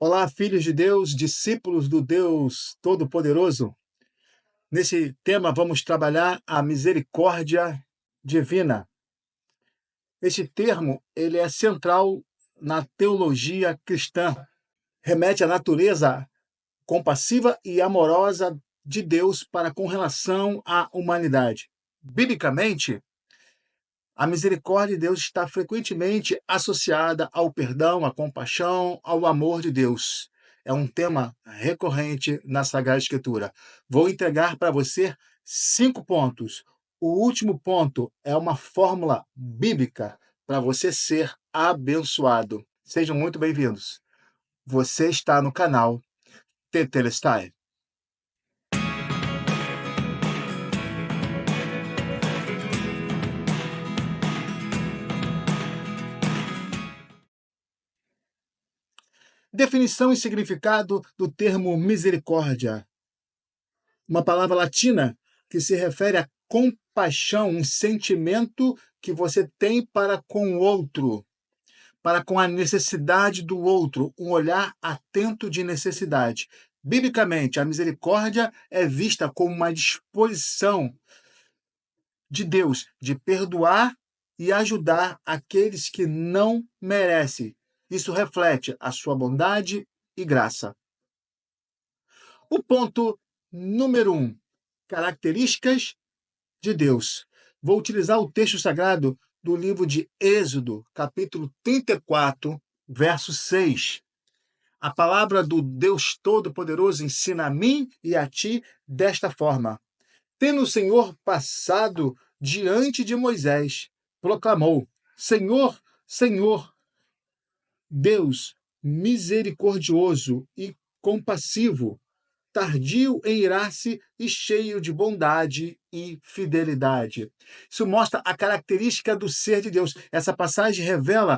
Olá, filhos de Deus, discípulos do Deus Todo-Poderoso. Nesse tema, vamos trabalhar a misericórdia divina. Este termo, ele é central na teologia cristã. Remete à natureza compassiva e amorosa de Deus para com relação à humanidade. Biblicamente, a misericórdia de Deus está frequentemente associada ao perdão, à compaixão, ao amor de Deus. É um tema recorrente na Sagrada Escritura. Vou entregar para você 5 pontos. O último ponto é uma fórmula bíblica para você ser abençoado. Sejam muito bem-vindos. Você está no canal Tetelestai. Definição e significado do termo misericórdia. Uma palavra latina que se refere à compaixão, um sentimento que você tem para com o outro, para com a necessidade do outro, um olhar atento de necessidade. Biblicamente, a misericórdia é vista como uma disposição de Deus de perdoar e ajudar aqueles que não merecem. Isso reflete a sua bondade e graça. O ponto número 1, características de Deus. Vou utilizar o texto sagrado do livro de Êxodo, capítulo 34, verso 6. A palavra do Deus Todo-Poderoso ensina a mim e a ti desta forma. Tendo o Senhor passado diante de Moisés, proclamou: Senhor, Senhor, Deus misericordioso e compassivo, tardio em irar-se e cheio de bondade e fidelidade. Isso mostra a característica do ser de Deus. Essa passagem revela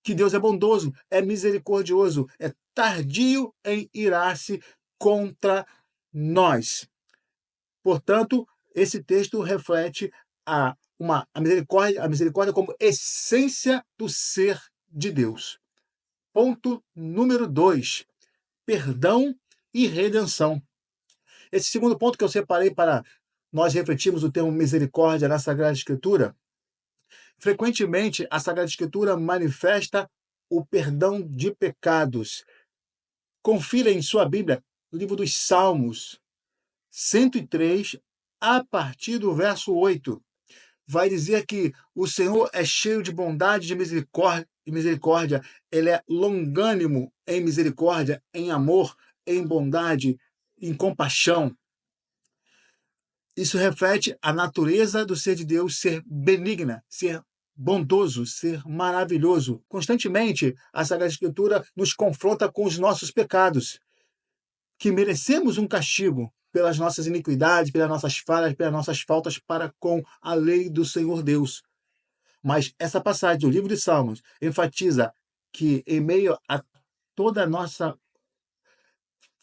que Deus é bondoso, é misericordioso, é tardio em irar-se contra nós. Portanto, esse texto reflete a misericórdia como essência do ser de Deus. Ponto número 2, perdão e redenção. Esse segundo ponto que eu separei para nós refletirmos o termo misericórdia na Sagrada Escritura, frequentemente a Sagrada Escritura manifesta o perdão de pecados. Confira em sua Bíblia, o livro dos Salmos, 103, a partir do verso 8. Vai dizer que o Senhor é cheio de bondade e misericórdia. Ele é longânimo em misericórdia, em amor, em bondade, em compaixão. Isso reflete a natureza do ser de Deus ser benigna, ser bondoso, ser maravilhoso. Constantemente, a Sagrada Escritura nos confronta com os nossos pecados, que merecemos um castigo pelas nossas iniquidades, pelas nossas falhas, pelas nossas faltas para com a lei do Senhor Deus. Mas essa passagem do livro de Salmos enfatiza que, em meio a toda a nossa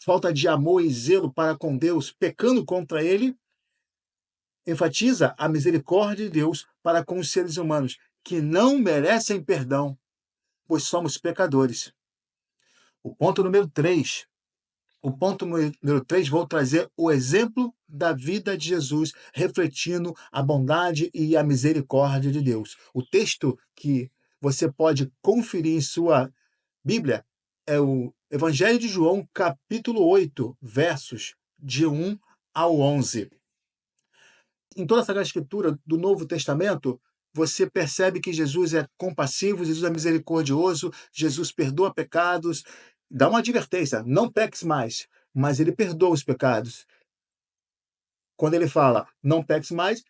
falta de amor e zelo para com Deus, pecando contra Ele, enfatiza a misericórdia de Deus para com os seres humanos, que não merecem perdão, pois somos pecadores. O ponto número 3. Vou trazer o exemplo da vida de Jesus, refletindo a bondade e a misericórdia de Deus. O texto que você pode conferir em sua Bíblia é o Evangelho de João, capítulo 8, versos de 1 ao 11. Em toda a Sagrada Escritura do Novo Testamento, você percebe que Jesus é compassivo, Jesus é misericordioso, Jesus perdoa pecados, dá uma advertência, não peques mais, mas ele perdoa os pecados. Quando ele fala, não peques mais,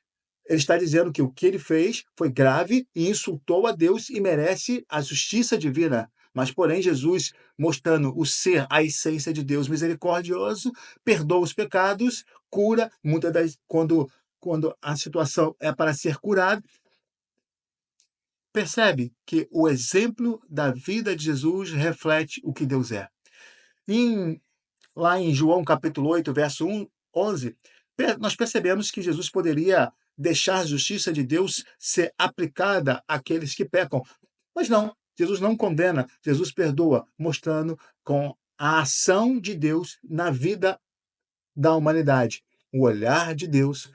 ele está dizendo que o que ele fez foi grave e insultou a Deus e merece a justiça divina. Mas, porém, Jesus, mostrando o ser, a essência de Deus misericordioso, perdoa os pecados, cura, muitas das quando a situação é para ser curada, percebe que o exemplo da vida de Jesus reflete o que Deus é. Lá em João capítulo 8, verso 11, nós percebemos que Jesus poderia deixar a justiça de Deus ser aplicada àqueles que pecam. Mas não, Jesus não condena, Jesus perdoa, mostrando com a ação de Deus na vida da humanidade. O olhar de Deus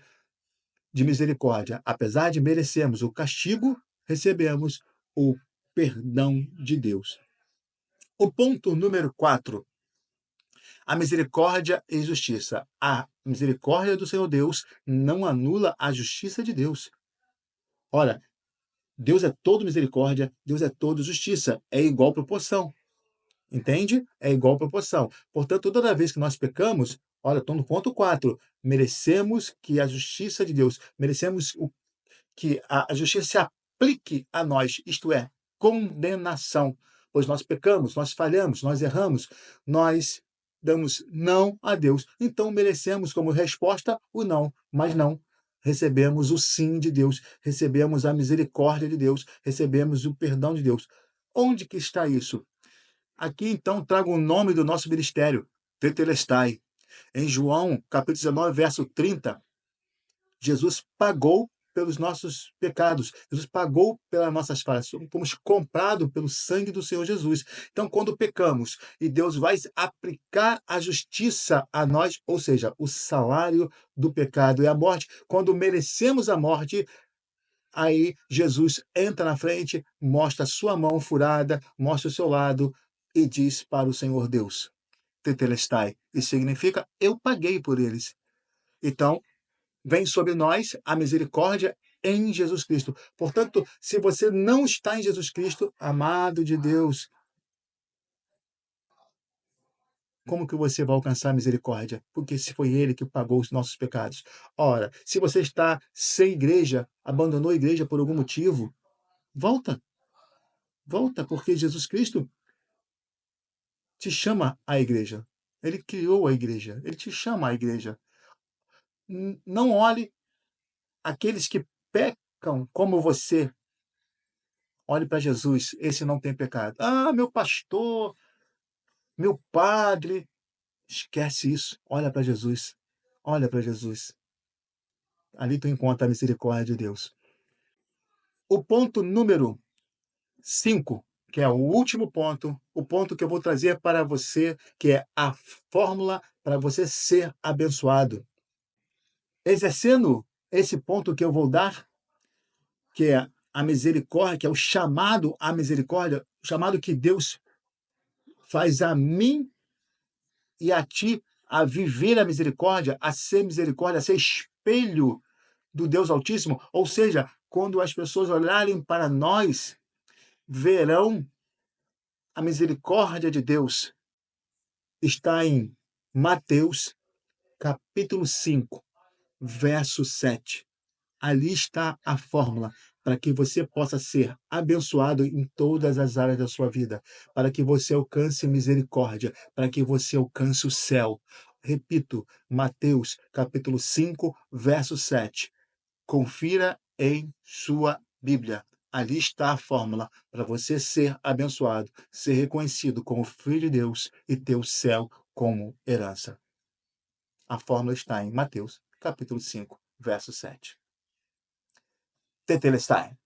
de misericórdia. Apesar de merecermos o castigo, recebemos o perdão de Deus. O ponto número 4, a misericórdia e justiça. A misericórdia do Senhor Deus não anula a justiça de Deus. Ora, Deus é todo misericórdia, Deus é todo justiça, é igual proporção. Entende? É igual proporção. Portanto, toda vez que nós pecamos, olha, estou no ponto 4, merecemos que a justiça de Deus, merecemos que a justiça se aplique a nós, isto é, condenação. Pois nós pecamos, nós falhamos, nós erramos, nós damos não a Deus. Então merecemos como resposta o não, mas não. Recebemos o sim de Deus, recebemos a misericórdia de Deus, recebemos o perdão de Deus. Onde que está isso? Aqui, então, trago o nome do nosso ministério, Tetelestai. Em João, capítulo 19, verso 30, Jesus pagou pelos nossos pecados. Jesus pagou pelas nossas falhas. Fomos comprados pelo sangue do Senhor Jesus. Então, quando pecamos e Deus vai aplicar a justiça a nós, ou seja, o salário do pecado é a morte, quando merecemos a morte, aí Jesus entra na frente, mostra a sua mão furada, mostra o seu lado e diz para o Senhor Deus, Tetelestai. Isso significa, eu paguei por eles. Então, vem sobre nós a misericórdia em Jesus Cristo. Portanto, se você não está em Jesus Cristo, amado de Deus, como que você vai alcançar a misericórdia? Porque se foi Ele que pagou os nossos pecados. Ora, se você está sem igreja, abandonou a igreja por algum motivo, volta. Volta, porque Jesus Cristo te chama à igreja. Ele criou a igreja. Ele te chama à igreja. Não olhe aqueles que pecam como você. Olhe para Jesus, esse não tem pecado. Ah, meu pastor, meu padre. Esquece isso. Olha para Jesus. Olha para Jesus. Ali tu encontra a misericórdia de Deus. O ponto número 5, que é o último ponto, o ponto que eu vou trazer para você, que é a fórmula para você ser abençoado. Exercendo esse ponto que eu vou dar, que é a misericórdia, que é o chamado à misericórdia, o chamado que Deus faz a mim e a ti a viver a misericórdia, a ser espelho do Deus Altíssimo. Ou seja, quando as pessoas olharem para nós, verão a misericórdia de Deus. Está em Mateus, capítulo 5, verso 7. Ali está a fórmula para que você possa ser abençoado em todas as áreas da sua vida, para que você alcance misericórdia, para que você alcance o céu. Repito, Mateus, capítulo 5, verso 7. Confira em sua Bíblia. Ali está a fórmula para você ser abençoado, ser reconhecido como filho de Deus e ter o céu como herança. A fórmula está em Mateus, capítulo 5, verso 7. Tetelestai.